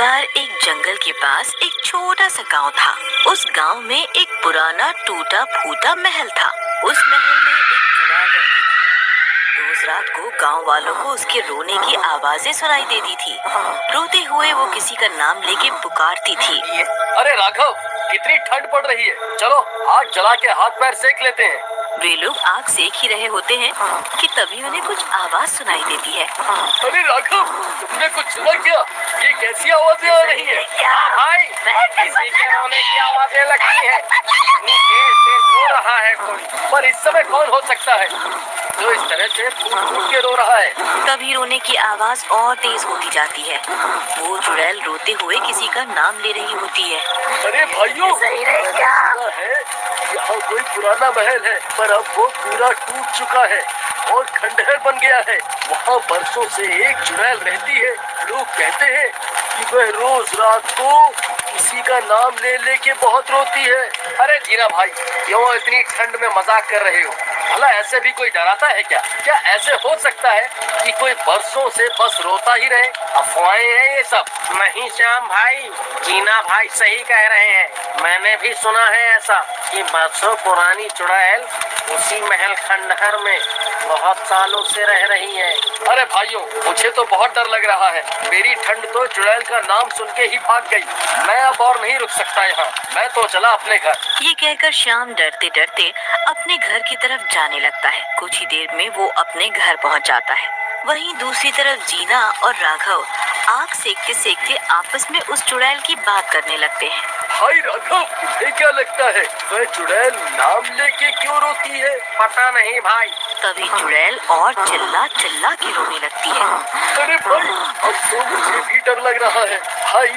बार एक जंगल के पास एक छोटा सा गांव था। उस गांव में एक पुराना टूटा फूटा महल था। उस महल में एक चुड़ैल रहती थी। रोज रात को गांव वालों को उसके रोने की आवाजें सुनाई देती थी। रोते हुए वो किसी का नाम लेके पुकारती थी। अरे राघव, कितनी ठंड पड़ रही है, चलो आग जला के हाथ पैर सेक लेते हैं। वे लोग आग सेक ही रहे होते हैं कि तभी उन्हें कुछ आवाज सुनाई देती है। अरे राघव, तुमने कुछ सुना क्या? ये कैसी आवाजें आ रही है? भाई, किसी के रोने की आवाजें लगती है। इतनी तेज तेज रो रहा है कोई, पर इस समय कौन हो सकता है जो इस तरह से फूट फूट के रो रहा है? तभी रोने की आवाज और तेज होती जाती है। वो चुड़ैल रोते हुए किसी का नाम ले रही होती है। अरे भाइयों, यहाँ कोई पुराना महल है, पर अब वो पूरा टूट चुका है और खंडहर बन गया है। वहाँ बरसों से एक चुड़ैल रहती है। लोग कहते हैं कि वह रोज रात को किसी का नाम ले लेके बहुत रोती है। अरे जीना भाई, क्यों इतनी ठंड में मजाक कर रहे हो? भला ऐसे भी कोई डराता है क्या? क्या ऐसे हो सकता है कि कोई बरसों से बस रोता ही रहे? अफवाहें हैं ये सब। नहीं श्याम भाई, जीना भाई सही कह रहे हैं। मैंने भी सुना है ऐसा कि बरसों पुरानी चुड़ैल उसी महल खंडहर में बहुत सालों से रह रही है। अरे भाइयों, मुझे तो बहुत डर लग रहा है। मेरी ठंड तो चुड़ैल का नाम सुन के ही भाग गई। मैं अब और नहीं रुक सकता यहाँ। मैं तो चला अपने घर। ये कहकर श्याम डरते डरते अपने घर की तरफ जाने लगता है। कुछ ही देर में वो अपने घर पहुँच जाता है। वहीं दूसरी तरफ जीना और राघव आग सेकते सेकते आपस में उस चुड़ैल की बात करने लगते हैं। भाई राघव, तुम्हें क्या लगता है वह चुड़ैल नाम लेके क्यों रोती है? पता नहीं भाई। तभी चुड़ैल और चिल्ला चिल्ला के रोने लगती है। अरे भाई, अब तो मुझे भी डर लग रहा है। भाई,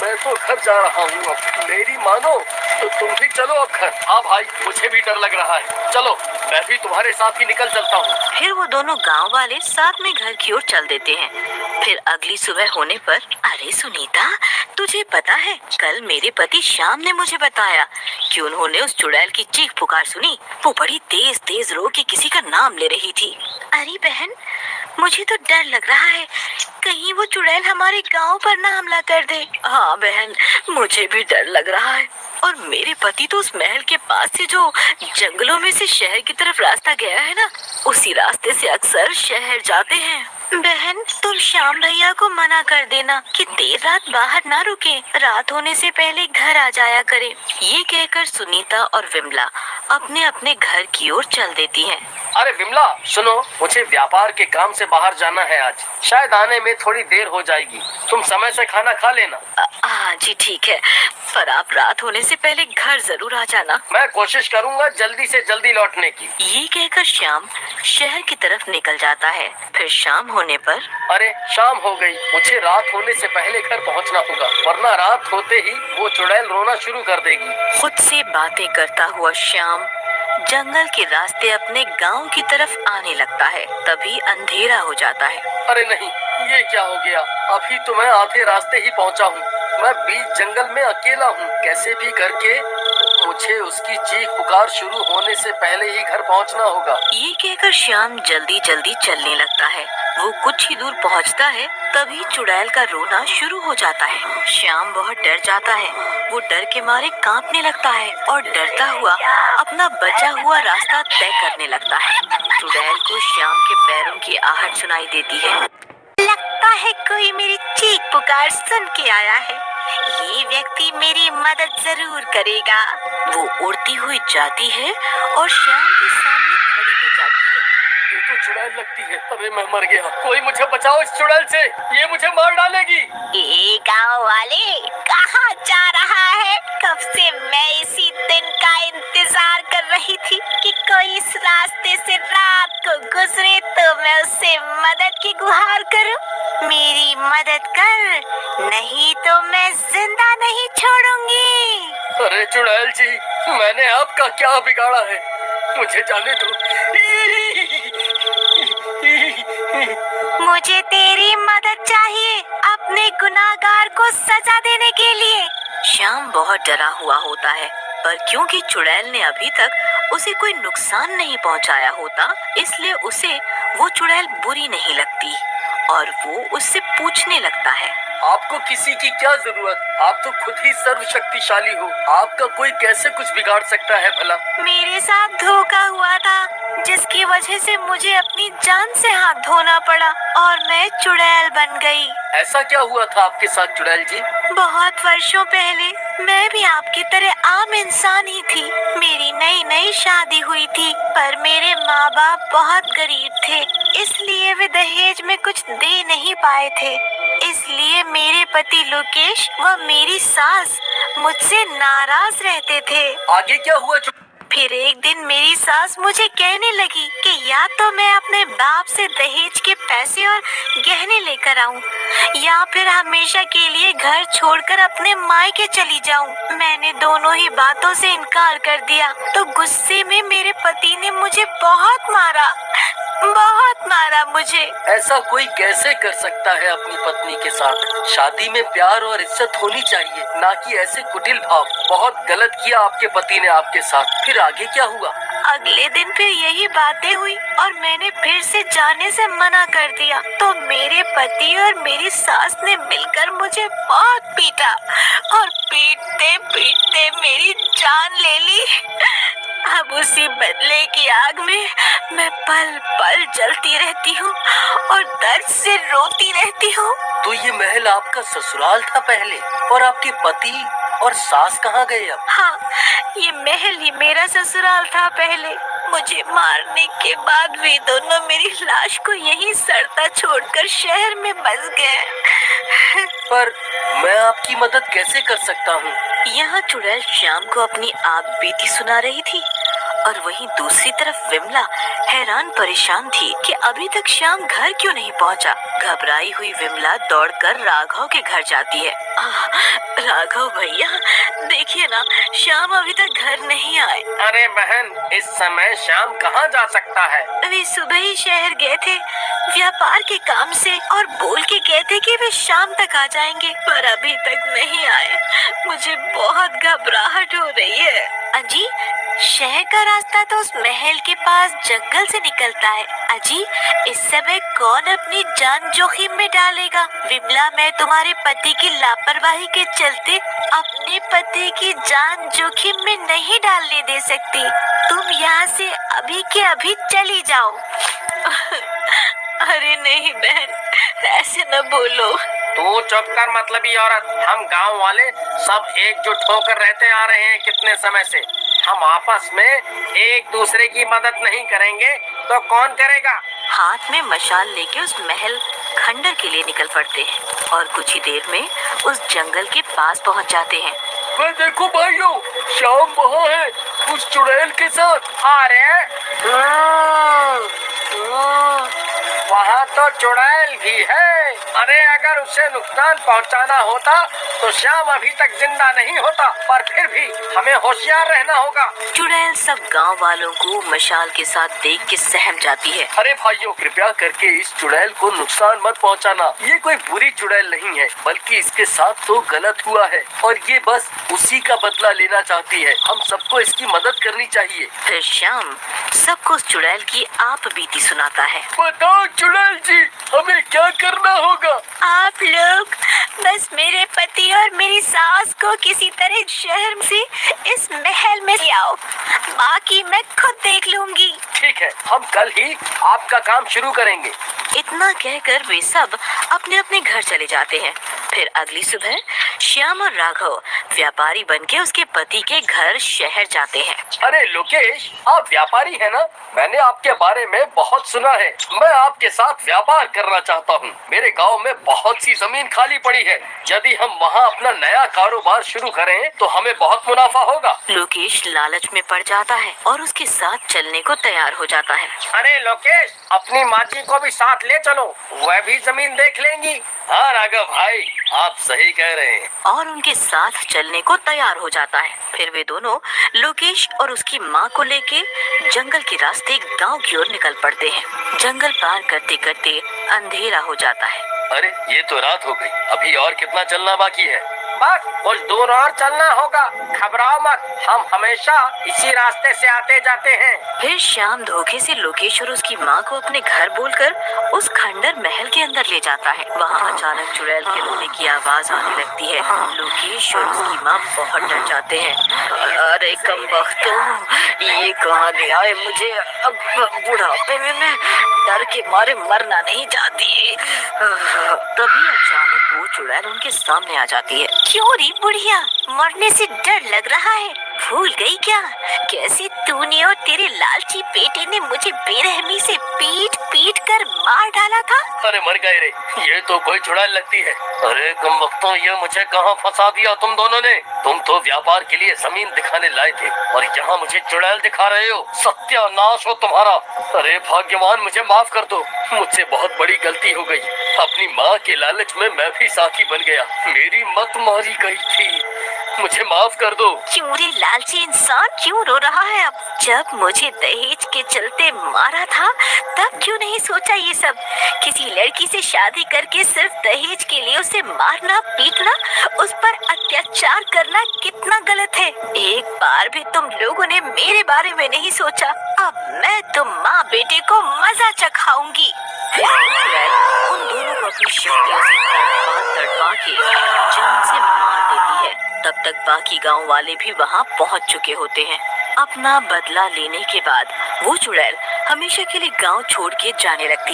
मैं तो घर जा रहा हूँ। अब मेरी मानो तो तुम भी चलो अब घर। हाँ भाई, मुझे भी डर लग रहा है। चलो, मैं भी तुम्हारे साथ ही निकल चलता हूँ। फिर वो दोनों गांव वाले साथ में घर की ओर चल देते हैं। फिर अगली सुबह होने पर, अरे सुनीता, तुझे पता है कल मेरे पति श्याम ने मुझे बताया कि उन्होंने उस चुड़ैल की चीख पुकार सुनी। वो बड़ी तेज तेज रो के किसी का नाम ले रही थी। अरे बहन, मुझे तो डर लग रहा है, कहीं वो चुड़ैल हमारे गांव पर ना हमला कर दे। हाँ बहन, मुझे भी डर लग रहा है। और मेरे पति तो उस महल के पास से जो जंगलों में से शहर की तरफ रास्ता गया है ना, उसी रास्ते से अक्सर शहर जाते हैं। बहन, तुम श्याम भैया को मना कर देना कि देर रात बाहर ना रुके, रात होने से पहले घर आ जाया करे। ये कहकर सुनीता और विमला अपने अपने घर की ओर चल देती हैं। अरे विमला, सुनो, मुझे व्यापार के काम से बाहर जाना है आज। शायद आने में थोड़ी देर हो जाएगी। तुम समय से खाना खा लेना। हाँ जी ठीक है, पर आप रात होने से पहले घर जरूर आ जाना। मैं कोशिश करूँगा जल्दी से जल्दी लौटने की। ये कहकर श्याम शहर की तरफ निकल जाता है। फिर शाम होने पर, अरे शाम हो गई, मुझे रात होने से पहले घर पहुंचना होगा, वरना रात होते ही वो चुड़ैल रोना शुरू कर देगी। खुद से बातें करता हुआ श्याम जंगल के रास्ते अपने गांव की तरफ आने लगता है। तभी अंधेरा हो जाता है। अरे नहीं, ये क्या हो गया? अभी तो मैं आधे रास्ते ही पहुंचा हूँ। मैं बीच जंगल में अकेला हूँ। कैसे भी करके मुझे उसकी चीख पुकार शुरू होने से पहले ही घर पहुंचना होगा। ये कहकर श्याम जल्दी जल्दी चलने लगता है। वो कुछ ही दूर पहुंचता है, तभी चुड़ैल का रोना शुरू हो जाता है। श्याम बहुत डर जाता है। वो डर के मारे कांपने लगता है और डरता हुआ अपना बचा हुआ रास्ता तय करने लगता है। चुड़ैल को श्याम के पैरों की आहट सुनाई देती है। लगता है कोई मेरी चीख पुकार सुन के आया है। ये व्यक्ति मेरी मदद जरूर करेगा। वो उड़ती हुई जाती है और श्याम के सामने खड़ी हो जाती है। ये तो चुड़ैल लगती है। अरे मैं मर गया। कोई मुझे बचाओ इस चुड़ैल से, ये मुझे मार डालेगी। ये गाँव वाले, कहाँ जा रहा है? कब से मैं इसी दिन का इंतजार कर रही थी कि कोई इस रास्ते से रात को गुजरे तो मैं उससे मदद की गुहार करूं। मेरी मदद कर, नहीं तो मैं जिंदा नहीं छोड़ूंगी। अरे चुड़ैल जी, मैंने आपका क्या बिगाड़ा है? मुझे जाने दो। मुझे तेरी मदद चाहिए अपने गुनाहगार को सजा देने के लिए। श्याम बहुत डरा हुआ होता है, पर क्योंकि चुड़ैल ने अभी तक उसे कोई नुकसान नहीं पहुंचाया होता, इसलिए उसे वो चुड़ैल बुरी नहीं लगती और वो उससे पूछने लगता है। आपको किसी की क्या जरूरत? आप तो खुद ही सर्वशक्तिशाली हो। आपका कोई कैसे कुछ बिगाड़ सकता है भला? मेरे साथ धोखा हुआ था, जिसकी वजह से मुझे अपनी जान से हाथ धोना पड़ा और मैं चुड़ैल बन गई। ऐसा क्या हुआ था आपके साथ चुड़ैल जी? बहुत वर्षों पहले मैं भी आपकी तरह आम इंसान ही थी। मेरी नई नई शादी हुई थी, पर मेरे माँ बाप बहुत गरीब थे, इसलिए वे दहेज में कुछ दे नहीं पाए थे। इसलिए मेरे पति लोकेश व मेरी सास मुझसे नाराज रहते थे। आगे क्या हुआ? फिर एक दिन मेरी सास मुझे कहने लगी कि या तो मैं अपने बाप से दहेज के पैसे और गहने लेकर आऊं, या फिर हमेशा के लिए घर छोड़कर अपने मायके चली जाऊं। मैंने दोनों ही बातों से इनकार कर दिया, तो गुस्से में मेरे पति ने मुझे बहुत मारा मुझे। ऐसा कोई कैसे कर सकता है अपनी पत्नी के साथ? शादी में प्यार और इज्जत होनी चाहिए, ना कि ऐसे कुटिल भाव। बहुत गलत किया आपके पति ने आपके साथ। फिर आगे क्या हुआ? अगले दिन फिर यही बातें हुई और मैंने फिर से जाने से मना कर दिया, तो मेरे पति और मेरी सास ने मिलकर मुझे बहुत पीटा और पीटते पीटते मेरी जान ले ली। अब उसी बदले की आग में मैं पल पल जलती रहती हूँ और दर्द से रोती रहती हूँ। तो ये महल आपका ससुराल था पहले, और आपके पति और सास कहाँ गए अब? हाँ, ये महल ही मेरा ससुराल था पहले। मुझे मारने के बाद वे दोनों मेरी लाश को यहीं सड़ता छोड़कर शहर में बस गए। पर मैं आपकी मदद कैसे कर सकता हूँ? यहाँ चुड़ैल श्याम को अपनी आप बीती सुना रही थी, और वहीं दूसरी तरफ विमला हैरान परेशान थी कि अभी तक श्याम घर क्यों नहीं पहुँचा। घबराई हुई विमला दौड़कर राघव के घर जाती है। राघव भैया, देखिए ना, श्याम अभी तक घर नहीं आए। अरे बहन, इस समय श्याम कहाँ जा सकता है? वे सुबह ही शहर गए थे व्यापार के काम से, और बोल के गए थे कि वे शाम तक आ जाएंगे, पर अभी तक नहीं आए। मुझे बहुत घबराहट हो रही है। अजी, शहर का रास्ता तो उस महल के पास जंगल से निकलता है। अजी, इस समय कौन अपनी जान जोखिम में डालेगा? विमला, मैं तुम्हारे पति की लापरवाही के चलते अपने पति की जान जोखिम में नहीं डालने दे सकती। तुम यहाँ से अभी के अभी चली जाओ। अरे नहीं बहन, ऐसे न बोलो। तू चुप कर मतलबी औरत। हम गांव वाले सब एकजुट होकर रहते आ रहे हैं कितने समय से। हम आपस में एक दूसरे की मदद नहीं करेंगे तो कौन करेगा? हाथ में मशाल लेके उस महल खंडर के लिए निकल पड़ते हैं और कुछ ही देर में उस जंगल के पास पहुंच जाते हैं। मैं देखो भाइयों, श्याम वहाँ है उस चुड़ैल के साथ। अरे वहाँ तो चुड़ैल भी है। अरे अगर उसे नुकसान पहुँचाना होता तो श्याम अभी तक जिंदा नहीं होता, पर फिर भी हमें होशियार रहना होगा। चुड़ैल सब गांव वालों को मशाल के साथ देख के सहम जाती है। अरे भाइयों, कृपया करके इस चुड़ैल को नुकसान मत पहुंचाना। ये कोई बुरी चुड़ैल नहीं है, बल्कि इसके साथ तो गलत हुआ है और ये बस उसी का बदला लेना चाहती है। हम सबको इसकी मदद करनी चाहिए। फिर श्याम सबको उस चुड़ैल की आप बीती सुनाता है। बताओ चुड़ैल जी, हमें क्या करना होगा? आप लोग बस मेरे पति और मेरी सास को किसी तरह शहर से इस महल में ले आओ, बाकी मैं खुद देख लूंगी। ठीक है, हम कल ही आपका काम शुरू करेंगे। इतना कहकर वे सब अपने अपने घर चले जाते हैं। फिर अगली सुबह श्याम और राघव व्यापारी बनके उसके पति के घर शहर जाते हैं। अरे लोकेश, आप व्यापारी है ना? मैंने आपके बारे में बहुत सुना है। मैं आपके साथ व्यापार करना चाहता हूँ। मेरे गांव में बहुत सी जमीन खाली पड़ी है। यदि हम वहाँ अपना नया कारोबार शुरू करें तो हमें बहुत मुनाफा होगा। लोकेश लालच में पड़ जाता है और उसके साथ चलने को तैयार हो जाता है। अरे लोकेश, अपनी माँ जी को भी साथ ले चलो, वह भी जमीन देख लेंगी। हाँ राघव भाई, आप सही कह रहे हैं। और उनके साथ चलने को तैयार हो जाता है। फिर वे दोनों लोकेश और उसकी माँ को लेके जंगल के रास्ते गांव की ओर निकल पड़ते हैं। जंगल पार करते करते अंधेरा हो जाता है। अरे ये तो रात हो गई, अभी और कितना चलना बाकी है? मत, कुछ दूर और चलना होगा। घबराओ मत, हम हमेशा इसी रास्ते से आते जाते हैं। फिर श्याम धोखे से लोकेश और उसकी माँ को अपने घर बोलकर उस खंडर महल के अंदर ले जाता है। वहाँ अचानक चुड़ैल के रोने की आवाज आने लगती है। लोकेश और उसकी माँ बहुत डर जाते हैं। अरे कमबख्तों, ये कहाँ ले आए मुझे? अब बुढ़ापे में मैं डर के मारे मरना नहीं चाहती। तभी अचानक वो चुड़ैल उनके सामने आ जाती है। क्यों री बुढ़िया, मरने से डर लग रहा है? भूल गई क्या कैसे तूने और तेरे लालची बेटे ने मुझे बेरहमी से पीट पीट कर मार डाला था? अरे मर गए रे, ये तो कोई चुड़ैल लगती है। अरे कमबख्तों, ये मुझे कहाँ फंसा दिया तुम दोनों ने? तुम तो व्यापार के लिए जमीन दिखाने लाए थे और यहाँ मुझे चुड़ैल दिखा रहे हो। सत्यानाश हो तुम्हारा। अरे भाग्यवान, मुझे माफ कर दो, मुझसे बहुत बड़ी गलती हो गई। अपनी माँ के लालच में मैं भी साथी बन गया, मेरी मत मारी गई थी, मुझे माफ कर दो। क्यों रे लालची इंसान, क्यों रो रहा है अब? जब मुझे दहेज के चलते मारा था तब क्यों नहीं सोचा ये सब? किसी लड़की से शादी करके सिर्फ दहेज के लिए उसे मारना, पीटना, उस पर अत्याचार करना कितना गलत है। एक बार भी तुम लोगों ने मेरे बारे में नहीं सोचा। अब मैं तुम माँ बेटे को मजा चखाऊंगी। उन दोनों को अपनी शक्तियों से तड़पा के जान से मार देती है। तब तक बाकी गांव वाले भी वहां पहुंच चुके होते हैं। अपना बदला लेने के बाद वो चुड़ैल हमेशा के लिए गांव छोड़ के जाने लगती है।